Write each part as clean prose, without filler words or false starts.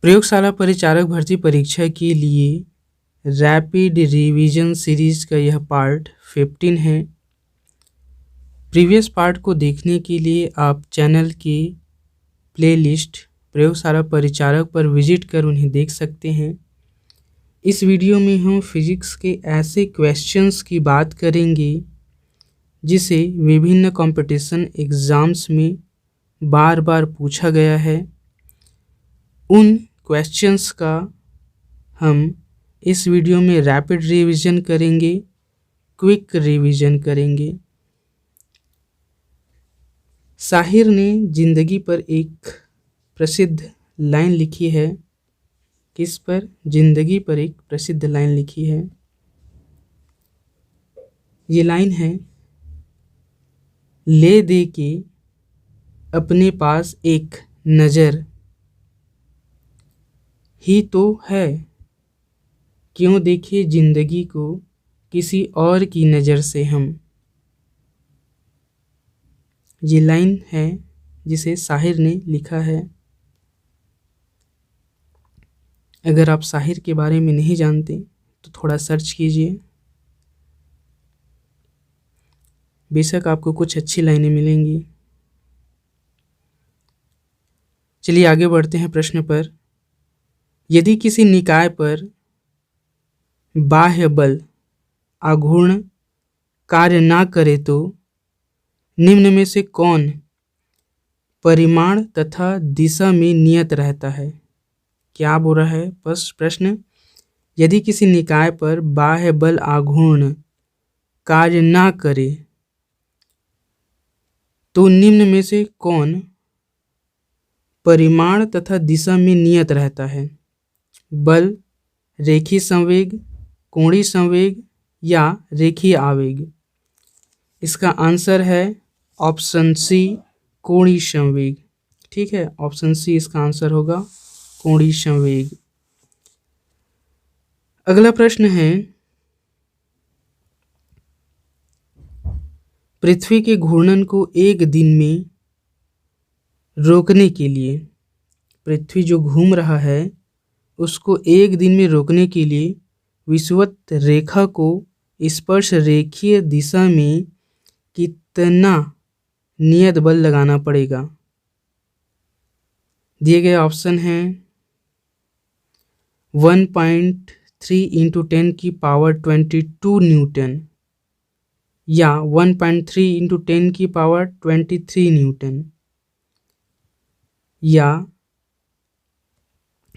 प्रयोगशाला परिचारक भर्ती परीक्षा के लिए रैपिड रिवीजन सीरीज का यह पार्ट 15 है। प्रीवियस पार्ट को देखने के लिए आप चैनल के प्लेलिस्ट प्रयोगशाला परिचारक पर विजिट कर उन्हें देख सकते हैं। इस वीडियो में हम फिजिक्स के ऐसे क्वेश्चंस की बात करेंगे जिसे विभिन्न कंपटीशन एग्ज़ाम्स में बार बार पूछा गया है। उन क्वेश्चंस का हम इस वीडियो में रैपिड रिवीजन करेंगे, क्विक रिवीजन करेंगे। साहिर ने जिंदगी पर एक प्रसिद्ध लाइन लिखी है। किस पर? जिंदगी पर एक प्रसिद्ध लाइन लिखी है। ये लाइन है, ले दे के अपने पास एक नज़र ही तो है, क्यों देखे जिंदगी को किसी और की नज़र से हम। ये लाइन है जिसे साहिर ने लिखा है। अगर आप साहिर के बारे में नहीं जानते तो थोड़ा सर्च कीजिए, बेशक आपको कुछ अच्छी लाइनें मिलेंगी। चलिए आगे बढ़ते हैं प्रश्न पर। यदि किसी निकाय पर बाह्य बल आघूर्ण कार्य ना करे तो निम्न में से कौन परिमाण तथा दिशा में नियत रहता है? क्या बोल रहा है? बस प्रश्न, यदि किसी निकाय पर बाह्य बल आघूर्ण कार्य ना करे तो निम्न में से कौन परिमाण तथा दिशा में नियत रहता है? बल, रेखीय संवेग, कोणीय संवेग या रेखीय आवेग? इसका आंसर है ऑप्शन सी, कोणीय संवेग। ठीक है, ऑप्शन सी इसका आंसर होगा, कोणीय संवेग। अगला प्रश्न है, पृथ्वी के घूर्णन को एक दिन में रोकने के लिए, पृथ्वी जो घूम रहा है उसको एक दिन में रोकने के लिए विषुवत रेखा को स्पर्श रेखीय दिशा में कितना नियत बल लगाना पड़ेगा? दिए गए ऑप्शन हैं 1.3 इंटू 10 की पावर 22 न्यूटन या 1.3 इंटू 10 की पावर 23 न्यूटन, या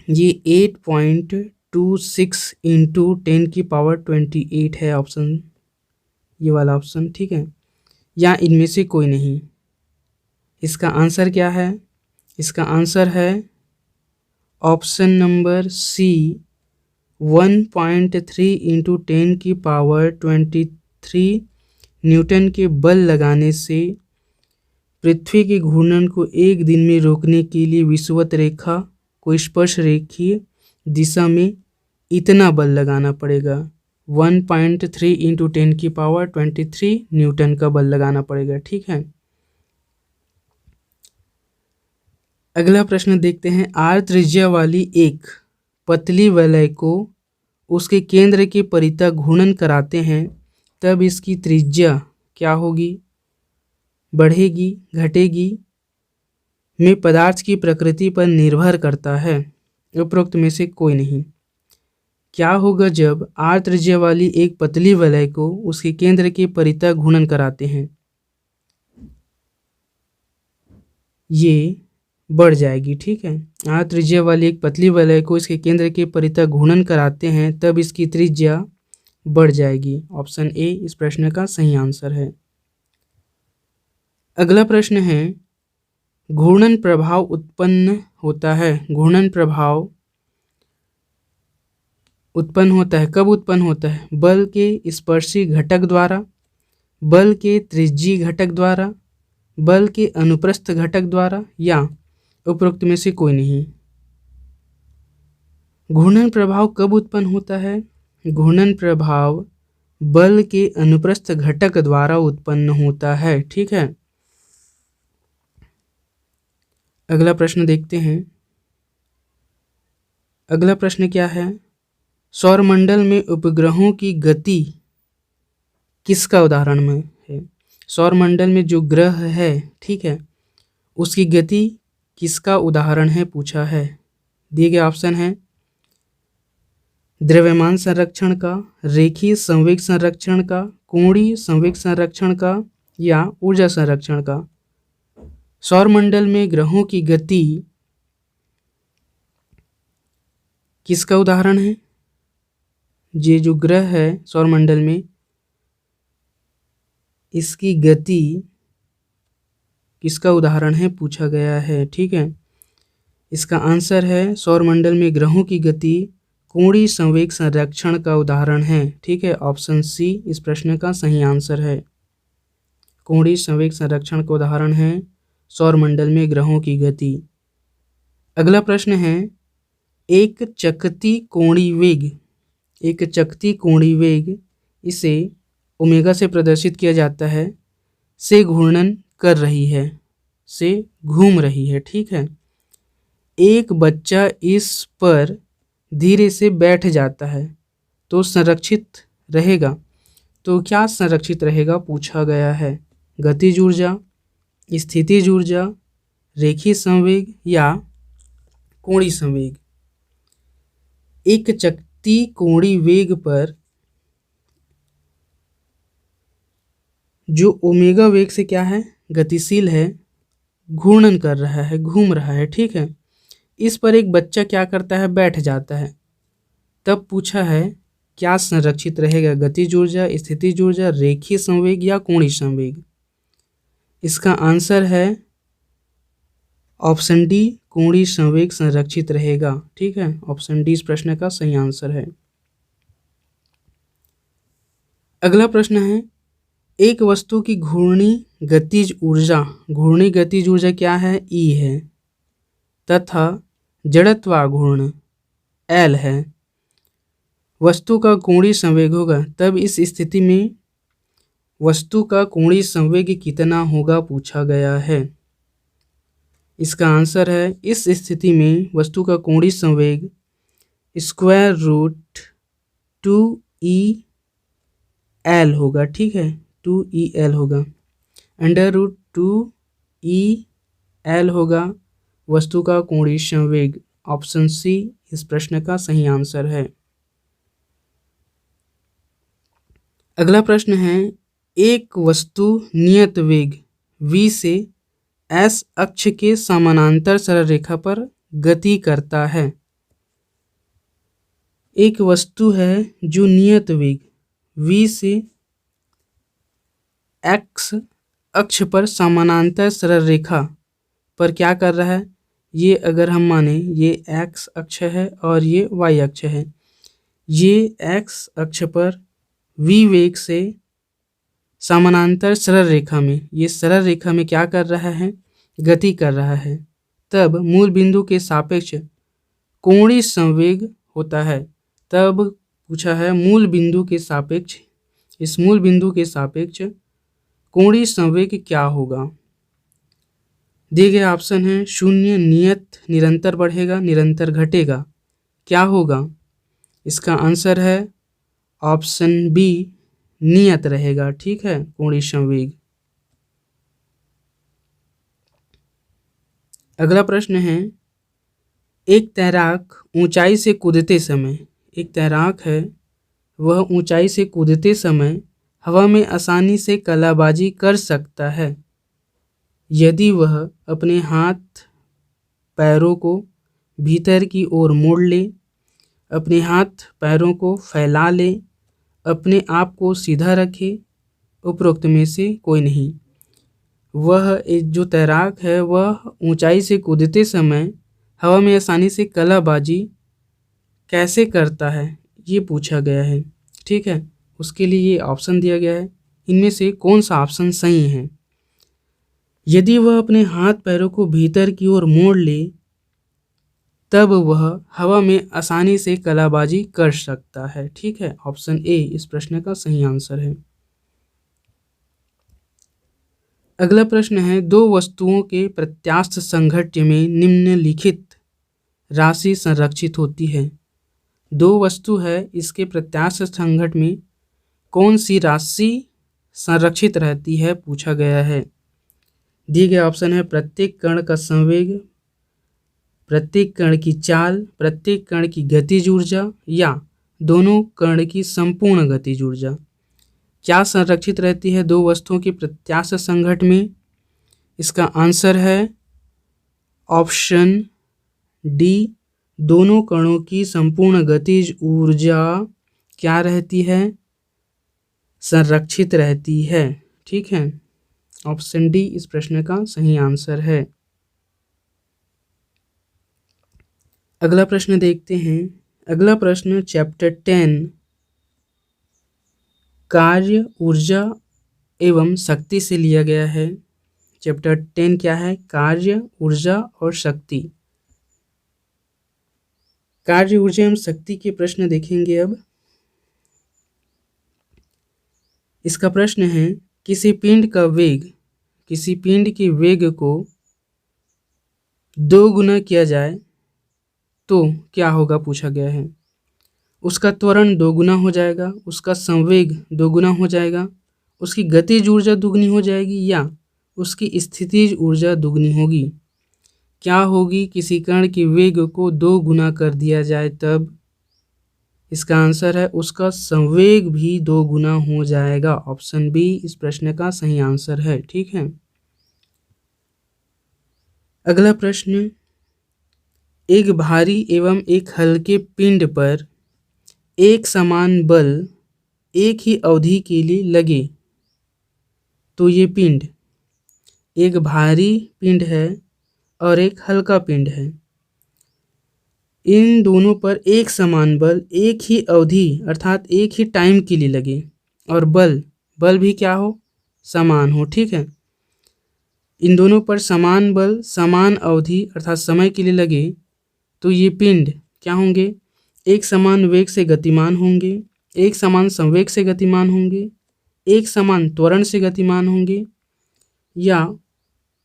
ये 8.26 इंटू 10 की पावर 28 है ऑप्शन, ये वाला ऑप्शन। ठीक है, या इनमें से कोई नहीं। इसका आंसर क्या है? इसका आंसर है ऑप्शन नंबर सी, 1.3 इंटू 10 की पावर 23 न्यूटन के बल लगाने से पृथ्वी के घूर्णन को एक दिन में रोकने के लिए विषुवत रेखा को स्पर्श रेखीय दिशा में इतना बल लगाना पड़ेगा। 1.3 इंटू 10 की पावर 23 न्यूटन का बल लगाना पड़ेगा। ठीक है, अगला प्रश्न देखते हैं। आर त्रिज्या वाली एक पतली वलय को उसके केंद्र के परितः घूर्णन कराते हैं, तब इसकी त्रिज्या क्या होगी? बढ़ेगी, घटेगी? में पदार्थ की प्रकृति पर निर्भर करता है। उपरोक्त में से कोई नहीं। क्या होगा जब आर त्रिज्या वाली एक पतली वलय को उसके केंद्र के परितः घूर्णन कराते हैं? ये बढ़ जाएगी। ठीक है, आर त्रिज्या वाली एक पतली वलय को इसके केंद्र के परितः घूर्णन कराते हैं तब इसकी त्रिज्या बढ़ जाएगी। ऑप्शन ए इस प्रश्न का सही आंसर है। अगला प्रश्न है, घूर्णन प्रभाव उत्पन्न होता है। घूर्णन प्रभाव उत्पन्न होता है, कब उत्पन्न होता है? बल के स्पर्शी घटक द्वारा, बल के त्रिज्यीय घटक द्वारा, बल के अनुप्रस्थ घटक द्वारा, या उपरोक्त में से कोई नहीं। घूर्णन प्रभाव कब उत्पन्न होता है? घूर्णन प्रभाव बल के अनुप्रस्थ घटक द्वारा उत्पन्न होता है। ठीक है, अगला प्रश्न देखते हैं। अगला प्रश्न क्या है, सौरमंडल में उपग्रहों की गति किसका उदाहरण में है। सौरमंडल में जो ग्रह है, ठीक है, उसकी गति किसका उदाहरण है पूछा है। दिए गए ऑप्शन है द्रव्यमान संरक्षण का, रेखीय संवेग संरक्षण का, कोणीय संवेग संरक्षण का या ऊर्जा संरक्षण का। सौरमंडल में ग्रहों की गति किसका उदाहरण है। ये जो ग्रह है सौरमंडल में, इसकी गति किसका उदाहरण है पूछा गया है, ठीक है। इसका आंसर है सौरमंडल में ग्रहों की गति कोणीय संवेग संरक्षण का उदाहरण है, ठीक है। ऑप्शन सी इस प्रश्न का सही आंसर है। कोणीय संवेग संरक्षण का उदाहरण है सौरमंडल में ग्रहों की गति। अगला प्रश्न है, एक चकती कोणीय वेग इसे ओमेगा से प्रदर्शित किया जाता है, से घूर्णन कर रही है, से घूम रही है, ठीक है। एक बच्चा इस पर धीरे से बैठ जाता है तो संरक्षित रहेगा। तो क्या संरक्षित रहेगा पूछा गया है। गतिज ऊर्जा, स्थितिज ऊर्जा, रेखीय संवेग या कोणीय संवेग। एक चकती कोणीय वेग पर जो ओमेगा वेग से क्या है, गतिशील है, घूर्णन कर रहा है, घूम रहा है, ठीक है। इस पर एक बच्चा क्या करता है, बैठ जाता है। तब पूछा है क्या संरक्षित रहेगा, गतिज ऊर्जा, स्थितिज ऊर्जा, रेखीय संवेग या कोणीय संवेग। इसका आंसर है ऑप्शन डी, कोणीय संवेग संरक्षित रहेगा, ठीक है। ऑप्शन डी इस प्रश्न का सही आंसर है। अगला प्रश्न है, एक वस्तु की घूर्णी गतिज ऊर्जा क्या है, ई है, तथा जड़त्वाघूर्ण एल है। वस्तु का कोणीय संवेग होगा, तब इस स्थिति में वस्तु का कोणीय संवेग कितना होगा पूछा गया है। इसका आंसर है इस स्थिति में वस्तु का कोणीय संवेग √2EL होगा, ठीक है। 2EL होगा, √2EL होगा वस्तु का कोणीय संवेग। ऑप्शन सी इस प्रश्न का सही आंसर है। अगला प्रश्न है, एक वस्तु नियत वेग v से s अक्ष के समानांतर सरल रेखा पर गति करता है। एक वस्तु है जो नियत वेग v से x अक्ष पर समानांतर सरल रेखा पर क्या कर रहा है। ये अगर हम माने ये x अक्ष है और ये y अक्ष है। ये x अक्ष पर v वेग से समानांतर सरल रेखा में, ये सरल रेखा में क्या कर रहा है, गति कर रहा है। तब मूल बिंदु के सापेक्ष कोणीय संवेग होता है। तब पूछा है मूल बिंदु के सापेक्ष, इस मूल बिंदु के सापेक्ष कोणीय संवेग क्या होगा। दिए गए ऑप्शन है 0, नियत, निरंतर बढ़ेगा, निरंतर घटेगा, क्या होगा। इसका आंसर है ऑप्शन बी, नियत रहेगा, ठीक है, कोणीय संवेग। अगला प्रश्न है, एक तैराक ऊंचाई से कूदते समय, एक तैराक है वह ऊंचाई से कूदते समय हवा में आसानी से कलाबाजी कर सकता है यदि वह अपने हाथ पैरों को भीतर की ओर मोड़ ले, अपने हाथ पैरों को फैला ले, अपने आप को सीधा रखे, उपरोक्त में से कोई नहीं। वह एक जो तैराक है वह ऊंचाई से कूदते समय हवा में आसानी से कलाबाजी कैसे करता है, ये पूछा गया है, ठीक है। उसके लिए ये ऑप्शन दिया गया है, इनमें से कौन सा ऑप्शन सही है। यदि वह अपने हाथ पैरों को भीतर की ओर मोड़ ले तब वह हवा में आसानी से कलाबाजी कर सकता है, ठीक है। ऑप्शन ए इस प्रश्न का सही आंसर है। अगला प्रश्न है, दो वस्तुओं के प्रत्यास्थ संघट्य में निम्नलिखित राशि संरक्षित होती है। दो वस्तु है, इसके प्रत्यास्थ संघट में कौन सी राशि संरक्षित रहती है पूछा गया है। दिए गए ऑप्शन है प्रत्येक कण का संवेग, प्रत्येक कण की चाल, प्रत्येक कण की गतिज ऊर्जा या दोनों कण की संपूर्ण गतिज ऊर्जा। क्या संरक्षित रहती है दो वस्तुओं के प्रत्यास्थ संघट में? इसका आंसर है ऑप्शन डी, दोनों कणों की संपूर्ण गतिज ऊर्जा क्या रहती है? संरक्षित रहती है। ठीक है, ऑप्शन डी इस प्रश्न का सही आंसर है। अगला प्रश्न देखते हैं। अगला प्रश्न चैप्टर 10 कार्य, ऊर्जा एवं शक्ति से लिया गया है। चैप्टर 10 क्या है? कार्य, ऊर्जा और शक्ति। कार्य, ऊर्जा एवं शक्ति के प्रश्न देखेंगे अब। इसका प्रश्न है किसी पिंड का वेग, किसी पिंड के वेग को 2 गुना किया जाए तो क्या होगा पूछा गया है। उसका त्वरण 2 गुना हो जाएगा, उसका संवेग 2 गुना हो जाएगा, उसकी गतिज ऊर्जा दुगनी हो जाएगी या उसकी स्थितिज ऊर्जा दुगनी होगी। क्या होगी किसी कण के वेग को 2 गुना कर दिया जाए तब? इसका आंसर है उसका संवेग भी 2 गुना हो जाएगा। ऑप्शन बी इस प्रश्न का सही आंसर है। ठीक है, अगला प्रश्न, एक भारी एवं एक हल्के पिंड पर एक समान बल एक ही अवधि के लिए लगे तो ये पिंड, एक भारी पिंड है और एक हल्का पिंड है, इन दोनों पर एक समान बल एक ही अवधि अर्थात एक ही टाइम के लिए लगे और बल भी क्या हो? समान हो। ठीक है, इन दोनों पर समान बल समान अवधि अर्थात समय के लिए लगे तो ये पिंड क्या होंगे? एक समान वेग से गतिमान होंगे, एक समान संवेग से गतिमान होंगे, एक समान त्वरण से गतिमान होंगे या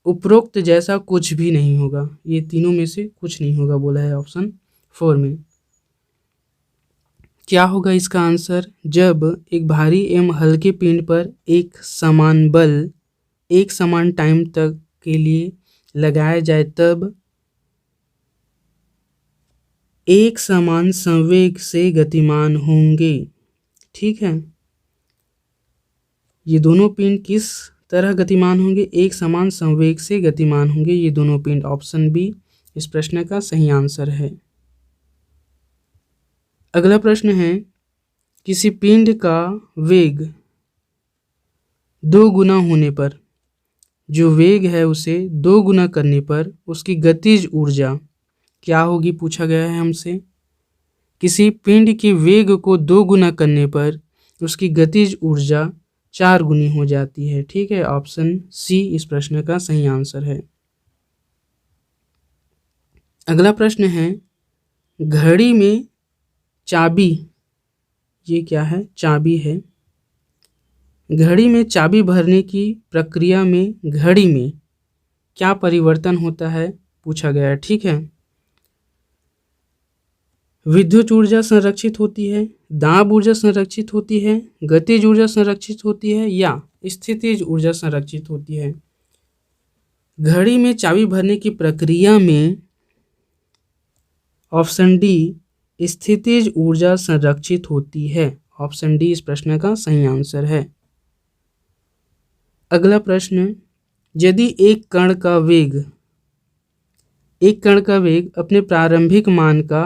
उपरोक्त जैसा कुछ भी नहीं होगा। ये तीनों में से कुछ नहीं होगा बोला है ऑप्शन 4 में। क्या होगा इसका आंसर? जब एक भारी एवं हल्के पिंड पर एक समान बल एक समान टाइम तक के लिए लगाया जाए तब एक समान संवेग से गतिमान होंगे। ठीक है, ये दोनों पिंड किस तरह गतिमान होंगे? एक समान संवेग से गतिमान होंगे ये दोनों पिंड। ऑप्शन बी इस प्रश्न का सही आंसर है। अगला प्रश्न है किसी पिंड का वेग 2 गुना होने पर, जो वेग है उसे 2 गुना करने पर उसकी गतिज ऊर्जा क्या होगी पूछा गया है हमसे। किसी पिंड के वेग को 2 गुना करने पर उसकी गतिज ऊर्जा 4 गुनी हो जाती है। ठीक है, ऑप्शन सी इस प्रश्न का सही आंसर है। अगला प्रश्न है घड़ी में चाबी, ये क्या है? चाबी है। घड़ी में चाबी भरने की प्रक्रिया में घड़ी में क्या परिवर्तन होता है पूछा गया है। ठीक है, विद्युत ऊर्जा संरक्षित होती है, दाब ऊर्जा संरक्षित होती है, गतिज ऊर्जा संरक्षित होती है या स्थितिज ऊर्जा संरक्षित होती है। घड़ी में चाबी भरने की प्रक्रिया में ऑप्शन डी स्थितिज ऊर्जा संरक्षित होती है। ऑप्शन डी इस प्रश्न का सही आंसर है। अगला प्रश्न, यदि एक कण का वेग अपने प्रारंभिक मान का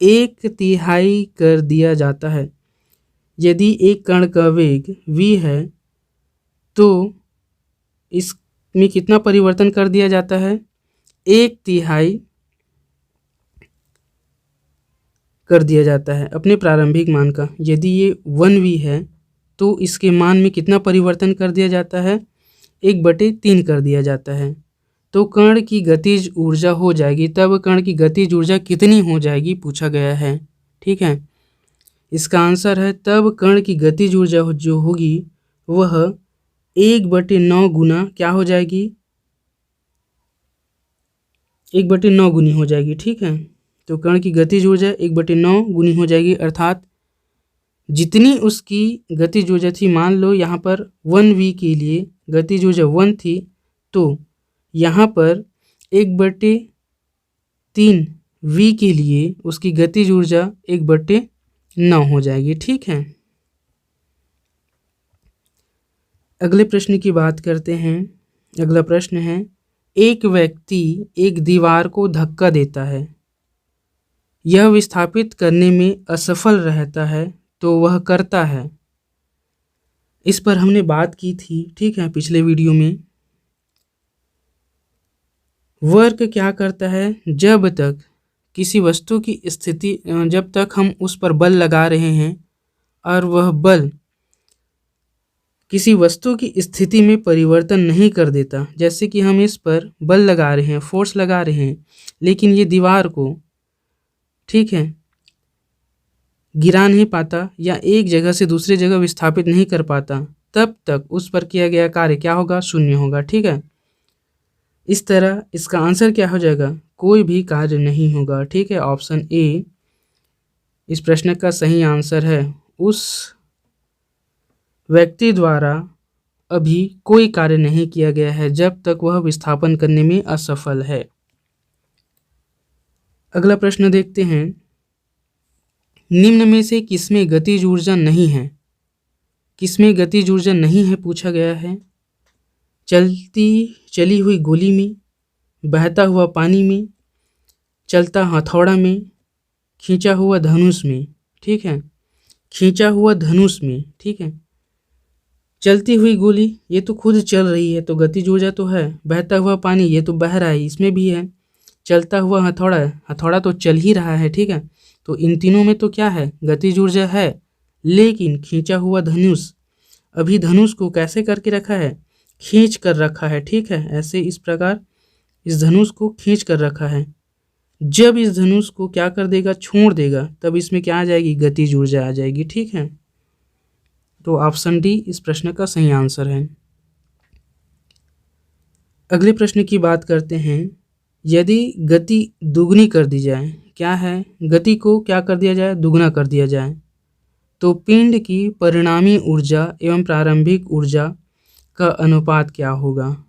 1/3 कर दिया जाता है, यदि एक कण का वेग v है तो इसमें कितना परिवर्तन कर दिया जाता है? 1/3 कर दिया जाता है अपने प्रारंभिक मान का। यदि ये 1v है तो इसके मान में कितना परिवर्तन कर दिया जाता है? 1/3 कर दिया जाता है। तो कण की गतिज ऊर्जा हो जाएगी, तब कण की गतिज ऊर्जा कितनी हो जाएगी पूछा गया है। ठीक है, इसका आंसर है तब कण की गतिज ऊर्जा जो होगी वह 1/9 गुना क्या हो जाएगी? 1/9 गुनी हो जाएगी, ठीक है। तो कण की गतिज ऊर्जा 1/9 गुनी हो जाएगी, अर्थात जितनी उसकी गतिज ऊर्जा थी, मान लो यहाँ पर 1v के लिए गतिज ऊर्जा 1 थी, तो यहाँ पर 1/3 v के लिए उसकी गतिज ऊर्जा 1/9 हो जाएगी, ठीक है। अगले प्रश्न की बात करते हैं। अगला प्रश्न है, एक व्यक्ति एक दीवार को धक्का देता है, यह विस्थापित करने में असफल रहता है, तो वह करता है। इस पर हमने बात की थी, ठीक है, पिछले वीडियो में। वर्क क्या करता है, जब तक किसी वस्तु की स्थिति, जब तक हम उस पर बल लगा रहे हैं और वह बल किसी वस्तु की स्थिति में परिवर्तन नहीं कर देता, जैसे कि हम इस पर बल लगा रहे हैं, फोर्स लगा रहे हैं, लेकिन ये दीवार को, ठीक है, गिरा नहीं पाता या एक जगह से दूसरी जगह विस्थापित नहीं कर पाता, तब तक उस पर किया गया कार्य क्या होगा, शून्य होगा, ठीक है। इस तरह इसका आंसर क्या हो जाएगा, कोई भी कार्य नहीं होगा, ठीक है। ऑप्शन ए इस प्रश्न का सही आंसर है। उस व्यक्ति द्वारा अभी कोई कार्य नहीं किया गया है जब तक वह विस्थापन करने में असफल है। अगला प्रश्न देखते हैं, निम्न में से किसमें गतिज ऊर्जा नहीं है, किसमें गतिज ऊर्जा नहीं है पूछा गया है। चली हुई गोली में, बहता हुआ पानी में, चलता हथौड़ा में, खींचा हुआ धनुष में, ठीक है। खींचा हुआ धनुष में, ठीक है। चलती हुई गोली, ये तो खुद चल रही है तो गतिज ऊर्जा तो है। बहता हुआ पानी, ये तो बह रहा है, इसमें भी है। चलता हुआ हथौड़ा, हथौड़ा तो चल ही रहा है, ठीक है। तो इन तीनों में तो क्या है, गतिज ऊर्जा है। लेकिन खींचा हुआ धनुष, अभी धनुष को कैसे करके रखा है, खींच कर रखा है, ठीक है। ऐसे इस प्रकार इस धनुष को खींच कर रखा है। जब इस धनुष को क्या कर देगा, छोड़ देगा, तब इसमें क्या आ जाएगी, गतिज ऊर्जा आ जाएगी, ठीक है। तो ऑप्शन डी इस प्रश्न का सही आंसर है। अगले प्रश्न की बात करते हैं, यदि गति दुगनी कर दी जाए, क्या है, गति को क्या कर दिया जाए, दुगना कर दिया जाए, तो पिंड की परिणामी ऊर्जा एवं प्रारंभिक ऊर्जा का अनुपात क्या होगा।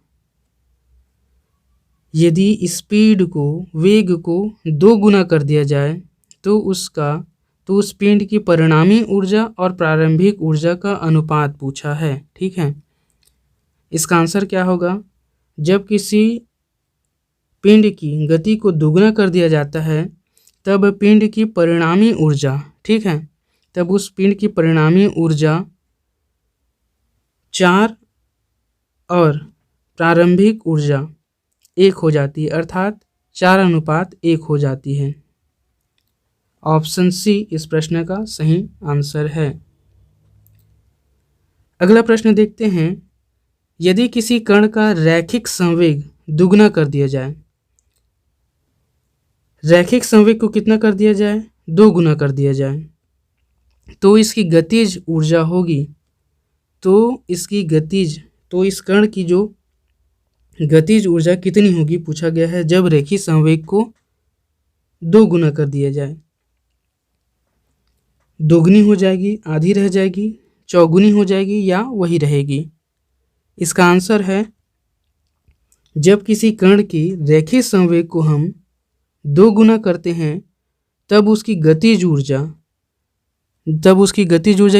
यदि स्पीड को, वेग को 2 गुना कर दिया जाए तो उस पिंड की परिणामी ऊर्जा और प्रारंभिक ऊर्जा का अनुपात पूछा है, ठीक है। इसका आंसर क्या होगा, जब किसी पिंड की गति को दुगना कर दिया जाता है तब पिंड की परिणामी ऊर्जा, ठीक है, तब उस पिंड की परिणामी ऊर्जा 4 और प्रारंभिक ऊर्जा 1 हो जाती है, अर्थात 4:1 हो जाती है। ऑप्शन सी इस प्रश्न का सही आंसर है। अगला प्रश्न देखते हैं, यदि किसी कण का रैखिक संवेग दुगना कर दिया जाए, रैखिक संवेग को कितना कर दिया जाए, 2 गुना कर दिया जाए, तो इसकी गतिज ऊर्जा होगी, तो इस कण की जो गतिज ऊर्जा कितनी होगी पूछा गया है, जब रैखिक संवेग को 2 गुना कर दिया जाए। दोगुनी हो जाएगी, आधी रह जाएगी, चौगुनी हो जाएगी या वही रहेगी। इसका आंसर है, जब किसी कण की रैखिक संवेग को हम 2 गुना करते हैं तब उसकी गतिज ऊर्जा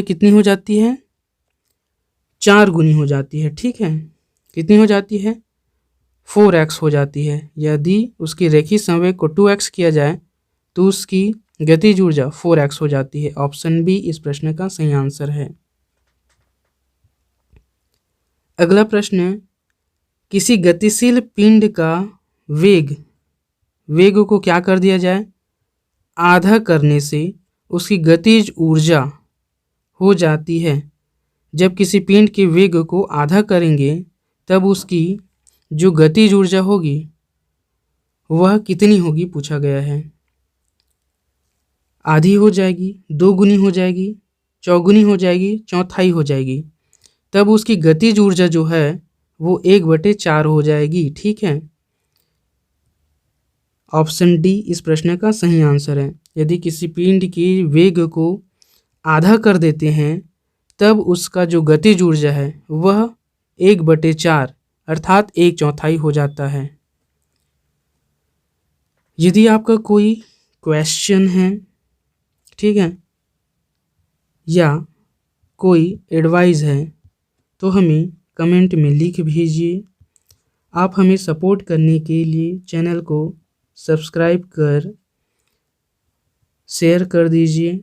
कितनी हो जाती है, 4 गुनी हो जाती है, ठीक है। कितनी हो जाती है, 4x हो जाती है। यदि उसकी रैखिक संवेग को 2x किया जाए तो उसकी गतिज ऊर्जा 4x हो जाती है। ऑप्शन बी इस प्रश्न का सही आंसर है। अगला प्रश्न, किसी गतिशील पिंड का वेग को क्या कर दिया जाए, आधा करने से उसकी गतिज ऊर्जा हो जाती है। जब किसी पिंड के वेग को आधा करेंगे तब उसकी जो गतिज ऊर्जा होगी वह कितनी होगी पूछा गया है। आधी हो जाएगी, 2 गुनी हो जाएगी, चौगुनी हो जाएगी, चौथाई हो जाएगी, तब उसकी गतिज ऊर्जा जो है वो 1/4 हो जाएगी, ठीक है। ऑप्शन डी इस प्रश्न का सही आंसर है। यदि किसी पिंड की वेग को आधा कर देते हैं तब उसका जो गतिज ऊर्जा है वह 1/4 अर्थात 1/4 हो जाता है। यदि आपका कोई क्वेश्चन है, ठीक है, या कोई एडवाइस है तो हमें कमेंट में लिख भेजिए। आप हमें सपोर्ट करने के लिए चैनल को सब्सक्राइब कर शेयर कर दीजिए।